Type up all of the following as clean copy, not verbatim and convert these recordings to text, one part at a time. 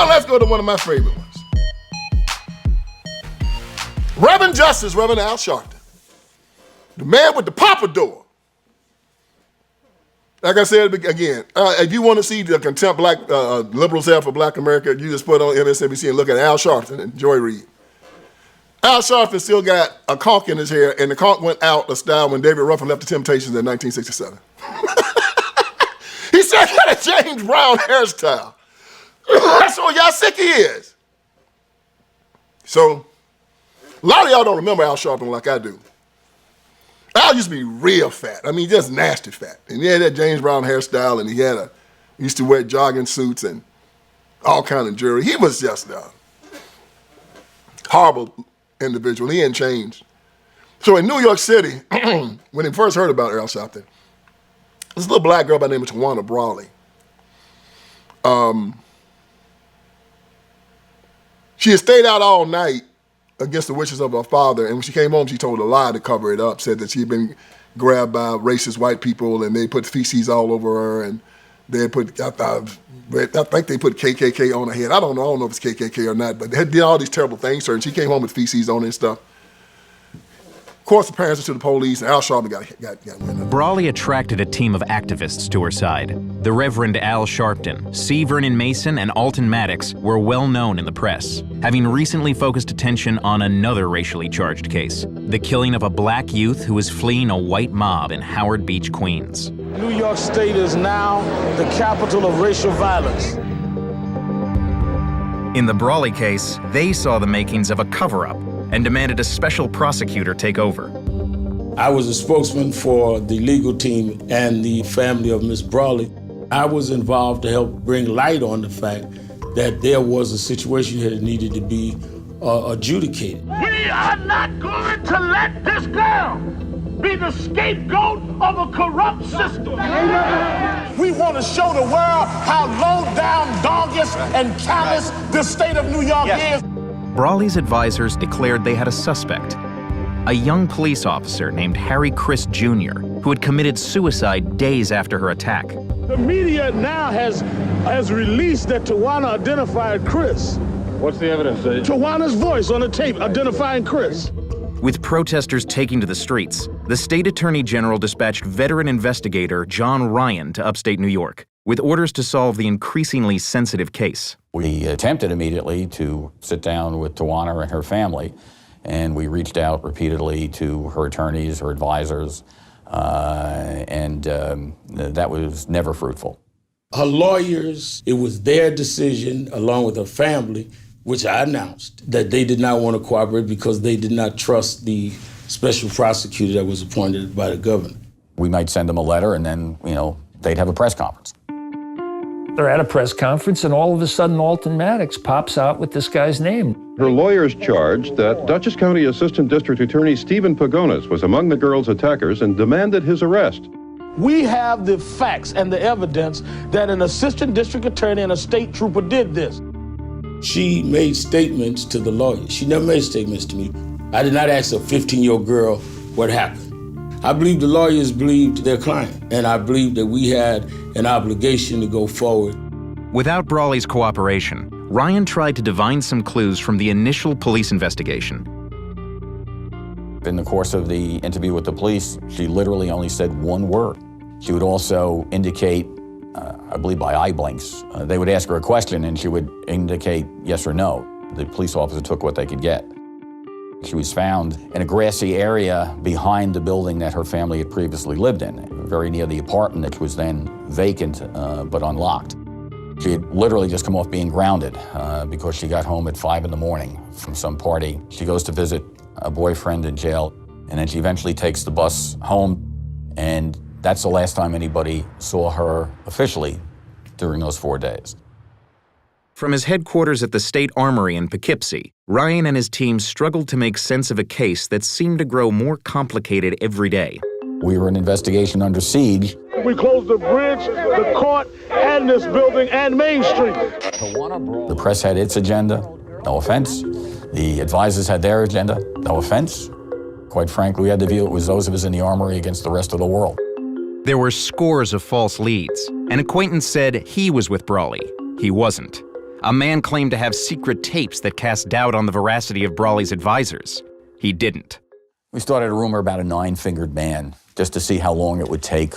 Now let's go to one of my favorite ones. Reverend Al Sharpton, the man with the pompadour. Like I said again, if you want to see the contempt black liberals have for black America, you just put on MSNBC and look at Al Sharpton and Joy Reid. Al Sharpton still got a conch in his hair, and the conch went out of style when David Ruffin left the Temptations in 1967. He still got a James Brown hairstyle. That's what y'all sick he is. So, a lot of y'all don't remember Al Sharpton like I do. Al used to be real fat. I mean, just nasty fat. And he had that James Brown hairstyle, and he used to wear jogging suits and all kind of jewelry. He was just a horrible individual. He hadn't changed. So in New York City, when he first heard about Al Sharpton, this little black girl by the name of Tawana Brawley. She had stayed out all night against the wishes of her father, and when she came home, she told a lie to cover it up, said that she'd been grabbed by racist white people, and they put feces all over her, and they put, I think they put KKK on her head. I don't know if it's KKK or not, but they did all these terrible things to her, and she came home with feces on her and stuff. Of course, the parents went to the police, and Al Sharpton got wind of it. Brawley attracted a team of activists to her side. The Reverend Al Sharpton, C. Vernon Mason, and Alton Maddox were well known in the press, having recently focused attention on another racially charged case, the killing of a black youth who was fleeing a white mob in Howard Beach, Queens. New York State is now the capital of racial violence. In the Brawley case, they saw the makings of a cover-up and demanded a special prosecutor take over. I was a spokesman for the legal team and the family of Miss Brawley. I was involved to help bring light on the fact that there was a situation here that needed to be adjudicated. We are not going to let this girl be the scapegoat of a corrupt system. We want to show the world how low down, doggish, and callous the state of New York is. Brawley's advisors declared they had a suspect, a young police officer named Harry Chris Jr., who had committed suicide days after her attack. The media now has released that Tawana identified Chris. What's the evidence? Tawana's voice on the tape identifying Chris. With protesters taking to the streets, the state attorney general dispatched veteran investigator John Ryan to upstate New York, with orders to solve the increasingly sensitive case. We attempted immediately to sit down with Tawana and her family, and we reached out repeatedly to her attorneys, her advisors, and that was never fruitful. Her lawyers, it was their decision, along with her family, which I announced, that they did not want to cooperate because they did not trust the special prosecutor that was appointed by the governor. We might send them a letter, and then, they'd have a press conference. They're at a press conference, and all of a sudden, Alton Maddox pops out with this guy's name. Her lawyers charged that Dutchess County Assistant District Attorney Stephen Pagonis was among the girl's attackers and demanded his arrest. We have the facts and the evidence that an assistant district attorney and a state trooper did this. She made statements to the lawyer. She never made statements to me. I did not ask a 15-year-old girl what happened. I believe the lawyers believed their client, and I believe that we had an obligation to go forward. Without Brawley's cooperation, Ryan tried to divine some clues from the initial police investigation. In the course of the interview with the police, she literally only said one word. She would also indicate, I believe by eye blinks, they would ask her a question and she would indicate yes or no. The police officer took what they could get. She was found in a grassy area behind the building that her family had previously lived in, very near the apartment that was then vacant but unlocked. She had literally just come off being grounded because she got home at 5 in the morning from some party. She goes to visit a boyfriend in jail, and then she eventually takes the bus home, and that's the last time anybody saw her officially during those 4 days. From his headquarters at the State Armory in Poughkeepsie, Ryan and his team struggled to make sense of a case that seemed to grow more complicated every day. We were an investigation under siege. We closed the bridge, the court, and this building, and Main Street. The press had its agenda, no offense. The advisors had their agenda, no offense. Quite frankly, we had to view it was those of us in the Armory against the rest of the world. There were scores of false leads. An acquaintance said he was with Brawley. He wasn't. A man claimed to have secret tapes that cast doubt on the veracity of Brawley's advisors. He didn't. We started a rumor about a 9-fingered man, just to see how long it would take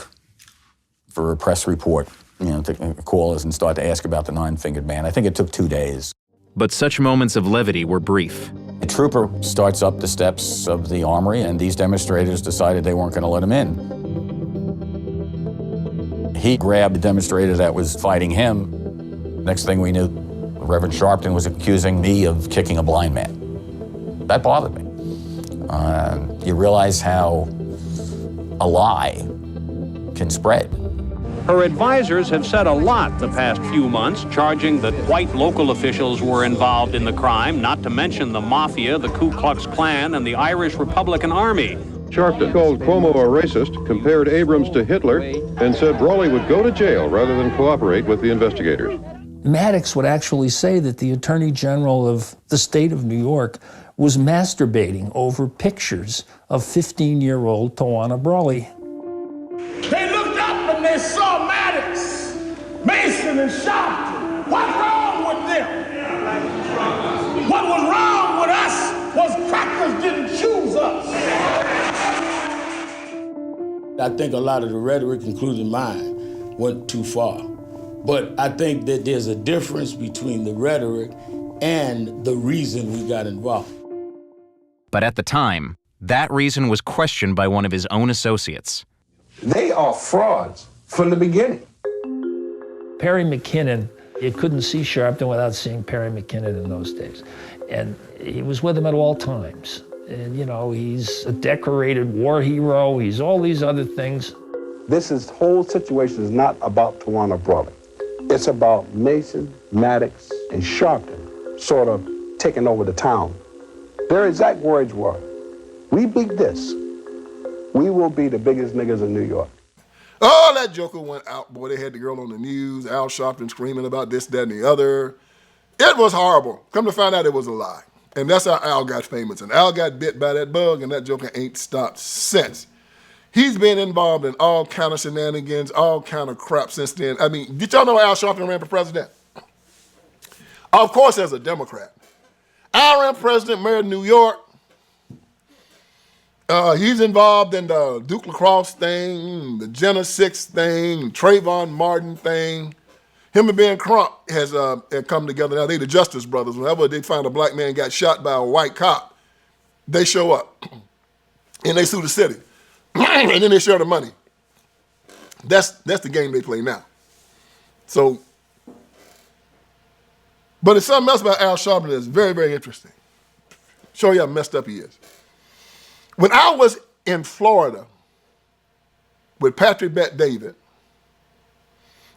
for a press report, to call us and start to ask about the 9-fingered man. I think it took 2 days. But such moments of levity were brief. A trooper starts up the steps of the armory, and these demonstrators decided they weren't going to let him in. He grabbed the demonstrator that was fighting him. Next thing we knew, Reverend Sharpton was accusing me of kicking a blind man. That bothered me. You realize how a lie can spread. Her advisors have said a lot the past few months, charging that white local officials were involved in the crime, not to mention the mafia, the Ku Klux Klan, and the Irish Republican Army. Sharpton called Cuomo a racist, compared Abrams to Hitler, and said Brawley would go to jail rather than cooperate with the investigators. Maddox would actually say that the Attorney General of the state of New York was masturbating over pictures of 15-year-old Tawana Brawley. They looked up and they saw Maddox, Mason, and Sharpton. What's wrong with them? What was wrong with us was crackers didn't choose us. I think a lot of the rhetoric, including mine, went too far. But I think that there's a difference between the rhetoric and the reason we got involved. But at the time, that reason was questioned by one of his own associates. They are frauds from the beginning. Perry McKinnon, you couldn't see Sharpton without seeing Perry McKinnon in those days. And he was with him at all times. And, he's a decorated war hero. He's all these other things. This whole situation is not about Tawana Brawley. It's about Mason, Maddox, and Sharpton sort of taking over the town. Their exact words were, "We beat this, we will be the biggest niggas in New York." Oh, that joker went out. Boy, they had the girl on the news, Al Sharpton screaming about this, that, and the other. It was horrible. Come to find out it was a lie. And that's how Al got famous. And Al got bit by that bug, and that joker ain't stopped since. He's been involved in all kind of shenanigans, all kind of crap since then. I mean, did y'all know Al Sharpton ran for president? Of course, as a Democrat. Al ran for president, mayor of New York. He's involved in the Duke Lacrosse thing, the Jenna Six thing, Trayvon Martin thing. Him and Ben Crump has come together now. They the Justice Brothers. Whenever they find a black man got shot by a white cop, they show up and they sue the city. And then they share the money. That's the game they play now. So, but it's something else about Al Sharpton that's very, very interesting. Show you how messed up he is. When I was in Florida with Patrick Bet David,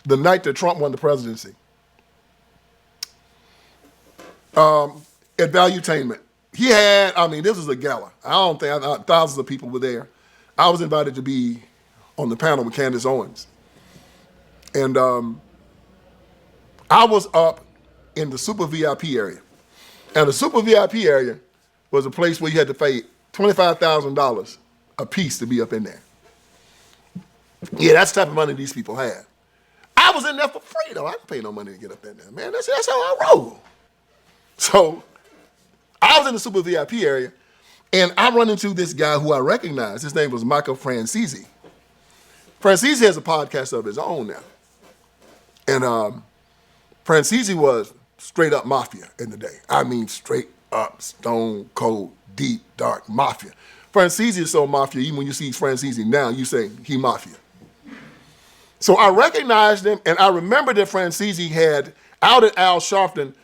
the night that Trump won the presidency, at Valuetainment, he had, this was a gala. I don't think, thousands of people were there. I was invited to be on the panel with Candace Owens. And I was up in the super VIP area. And the super VIP area was a place where you had to pay $25,000 a piece to be up in there. Yeah, that's the type of money these people had. I was in there for free, though. I didn't pay no money to get up in there, man. That's how I roll. So I was in the super VIP area, and I run into this guy who I recognize. His name was Michael Francisi. Francisi has a podcast of his own now. And Francisi was straight up mafia in the day. I mean, straight up, stone cold, deep, dark mafia. Francisi is so mafia, even when you see Francisi now, you say he mafia. So I recognized him, and I remember that Francisi had outed Al Sharpton,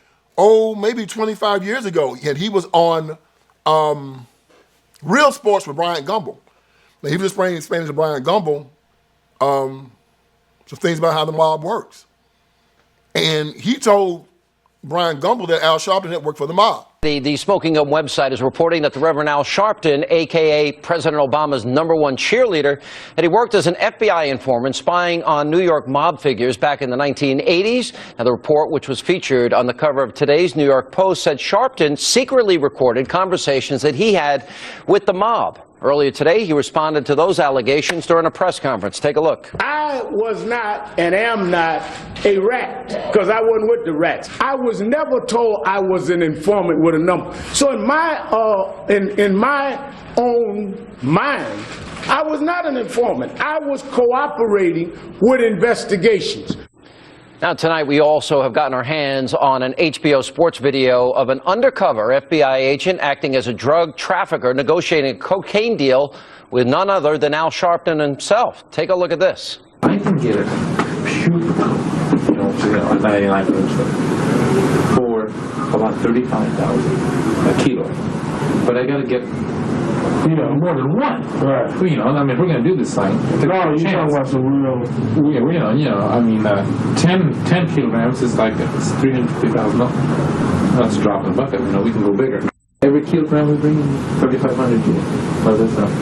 maybe 25 years ago, and he was on Real Sports with Brian Gumbel. Now, he was explaining to Brian Gumbel some things about how the mob works. And he told Brian Gumbel that Al Sharpton had worked for the mob. The Smoking Gun website is reporting that the Reverend Al Sharpton, a.k.a. President Obama's #1 cheerleader, that he worked as an FBI informant spying on New York mob figures back in the 1980s. Now, the report, which was featured on the cover of today's New York Post, said Sharpton secretly recorded conversations that he had with the mob Earlier today, he responded to those allegations during a press conference. Take a look. I was not and am not a rat, because I wasn't with the rats. I was never told I was an informant with a number. So in my own mind, I was not an informant. I was cooperating with investigations. Now, tonight, we also have gotten our hands on an HBO Sports video of an undercover FBI agent acting as a drug trafficker negotiating a cocaine deal with none other than Al Sharpton himself. Take a look at this. I can get a pure, 99 for about $35,000 a kilo. But I got to get, more than one. Right. I mean, if we're going to do this thing, you're talking about some real. 10 kilograms is like it's $350,000. That's a drop in the bucket. We can go bigger. Every kilogram we bring in 3,500 G. How's that sound?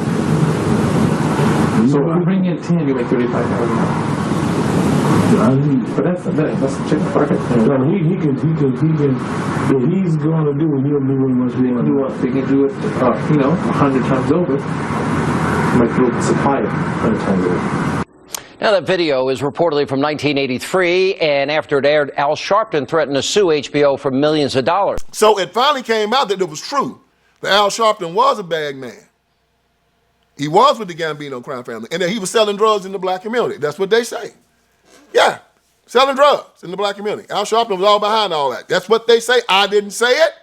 So if we bring in 10, you make $35,000. But that's check the pocket. He can. What he's going to do, he'll do what he must do. They can do it, 100 times over. Might do it supply it 100 times over. Now, that video is reportedly from 1983, and after it aired, Al Sharpton threatened to sue HBO for millions of dollars. So it finally came out that it was true that Al Sharpton was a bag man. He was with the Gambino crime family, and that he was selling drugs in the black community. That's what they say. Yeah, selling drugs in the black community. Al Sharpton was all behind all that. That's what they say. I didn't say it.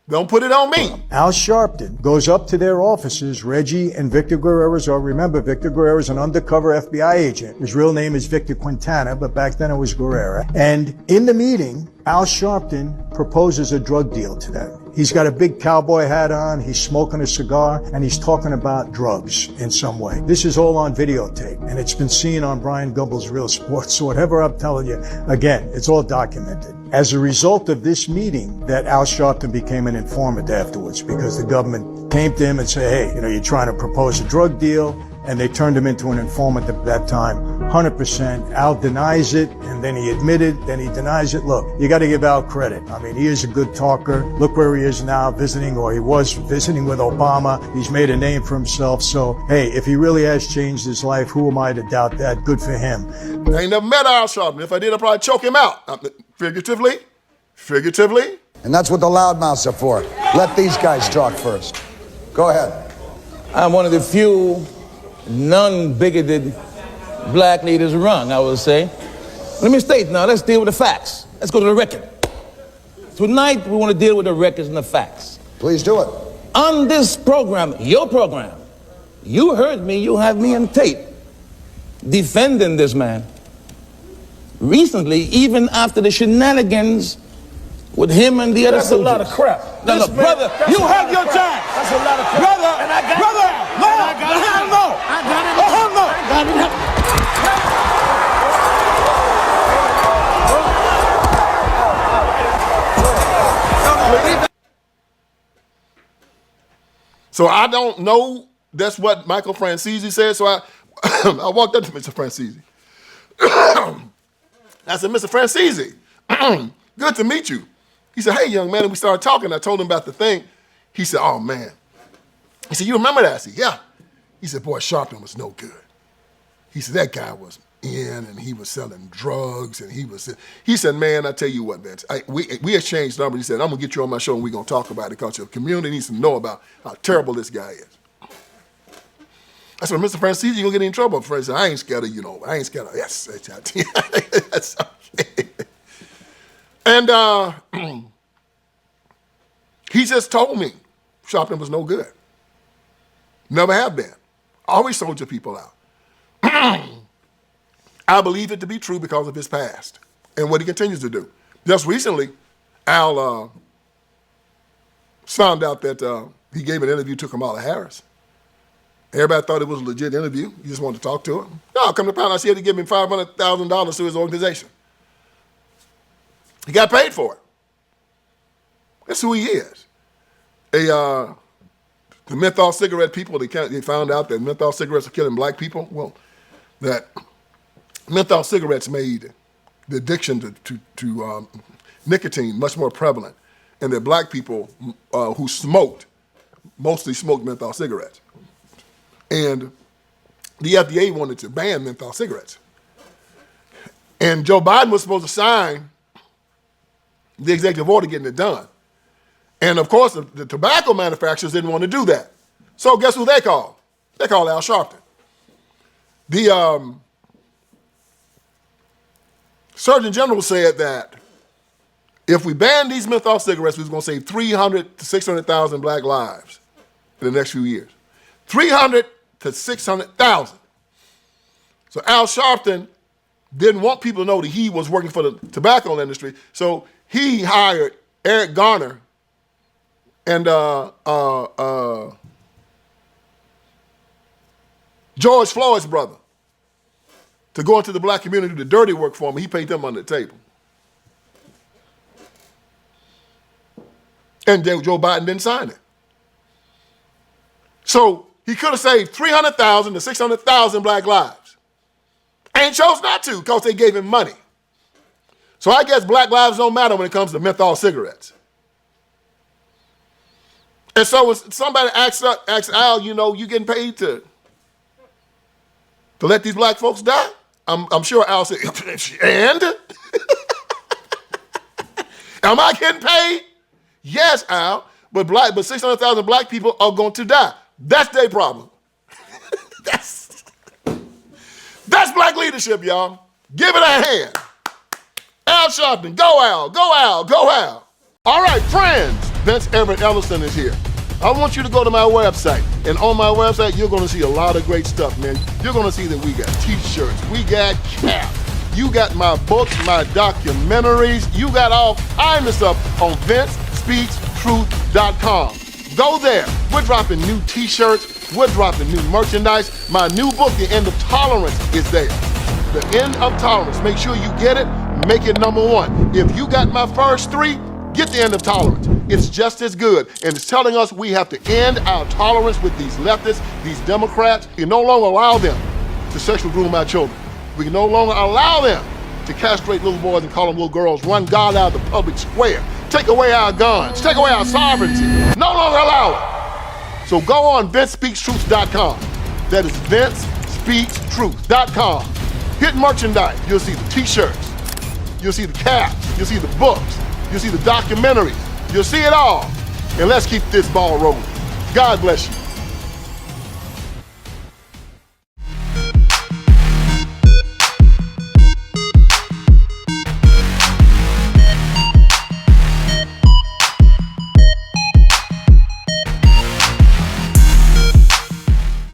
Don't put it on me. Al Sharpton goes up to their offices, Reggie and Victor Guerrero's. Remember, Victor Guerrero's an undercover FBI agent. His real name is Victor Quintana, but back then it was Guerrero. And in the meeting, Al Sharpton proposes a drug deal to them. He's got a big cowboy hat on, he's smoking a cigar, and he's talking about drugs in some way. This is all on videotape, and it's been seen on Brian Gumbel's Real Sports. So whatever I'm telling you, again, it's all documented. As a result of this meeting, that Al Sharpton became an informant afterwards, because the government came to him and said, hey, you're trying to propose a drug deal, and they turned him into an informant at that time, 100%. Al denies it, and then he admitted, then he denies it. Look, you got to give Al credit. I mean, he is a good talker. Look where he is now, visiting, or he was visiting with Obama. He's made a name for himself. So, hey, if he really has changed his life, who am I to doubt that? Good for him. I ain't never met Al Sharpton. If I did, I'd probably choke him out. Figuratively. And that's what the loudmouths are for. Let these guys talk first. Go ahead. I'm one of the few non-bigoted black leaders around, I would say. Let me state now, let's deal with the facts. Let's go to the record. Tonight, we want to deal with the records and the facts. Please do it. On this program, your program, you heard me, you have me on tape defending this man. Recently, even after the shenanigans with him and the other soldiers. That's a lot of crap. No, brother, you had your chance. That's a lot of crap. Brother, and I got brother, it. no, I got it. no. I got it. Oh, hell no. I got it. So I don't know. That's what Michael Francese said. So I walked up to Mr. Francese. I said, Mr. Francese, good to meet you. He said, hey, young man, and we started talking. I told him about the thing. He said, oh, man. He said, you remember that? I said, yeah. He said, boy, Sharpton was no good. He said, that guy was in, and he was selling drugs, and he said, man, I tell you what, man, we exchanged numbers. He said, I'm going to get you on my show, and we're going to talk about it, because your community needs to know about how terrible this guy is. I said, Mr. Francese, you going to get in trouble? Francis said, I ain't scared of, I ain't scared of, yes. That's okay. And he just told me Sharpton was no good. Never have been. Always sold your people out. I believe it to be true because of his past and what he continues to do. Just recently, Al found out that he gave an interview to Kamala Harris. Everybody thought it was a legit interview. You just wanted to talk to him. No, come to find out, she had to give him $500,000 to his organization. He got paid for it. That's who he is. The menthol cigarette people, they found out that menthol cigarettes are killing black people. Well, that menthol cigarettes made the addiction to nicotine much more prevalent, and that black people who smoked mostly smoked menthol cigarettes. And the FDA wanted to ban menthol cigarettes. And Joe Biden was supposed to sign the executive order getting it done. And of course, the tobacco manufacturers didn't want to do that. So guess who they called? They called Al Sharpton. The Surgeon General said that if we ban these menthol cigarettes, we're going to save 300 to 600,000 black lives in the next few years. 300 to 600,000. So Al Sharpton didn't want people to know that he was working for the tobacco industry, so he hired Eric Garner and George Floyd's brother to go into the black community, do the dirty work for him. He paid them under the table. And Joe Biden didn't sign it. So he could have saved 300,000 to 600,000 black lives. And chose not to because they gave him money. So I guess black lives don't matter when it comes to menthol cigarettes. And so when somebody asks Al, you know, you getting paid to let these black folks die? I'm sure Al said, and? Am I getting paid? Yes, Al, but 600,000 black people are going to die. That's their problem. That's black leadership, y'all. Give it a hand. Al Sharpton, go Al, go Al, go Al. All right, friends, VinceEverettEllison is here. I want you to go to my website, and on my website, you're going to see a lot of great stuff, man. You're going to see that we got t-shirts, we got caps, you got my books, my documentaries, you got all kinds of stuff on VinceSpeaksTruth.com. Go there. We're dropping new t-shirts, we're dropping new merchandise. My new book, The End of Tolerance, is there. The End of Tolerance. Make sure you get it, make it #1. If you got my first 3, get The End of Tolerance. It's just as good. And it's telling us we have to end our tolerance with these leftists, these Democrats. We can no longer allow them to sexually groom our children. We can no longer allow them to castrate little boys and call them little girls, run God out of the public square, take away our guns, take away our sovereignty. No longer allow it. So go on VinceSpeaksTruth.com. That is VinceSpeaksTruth.com. Hit merchandise. You'll see the t-shirts. You'll see the caps. You'll see the books. You'll see the documentaries. You'll see it all. And let's keep this ball rolling. God bless you.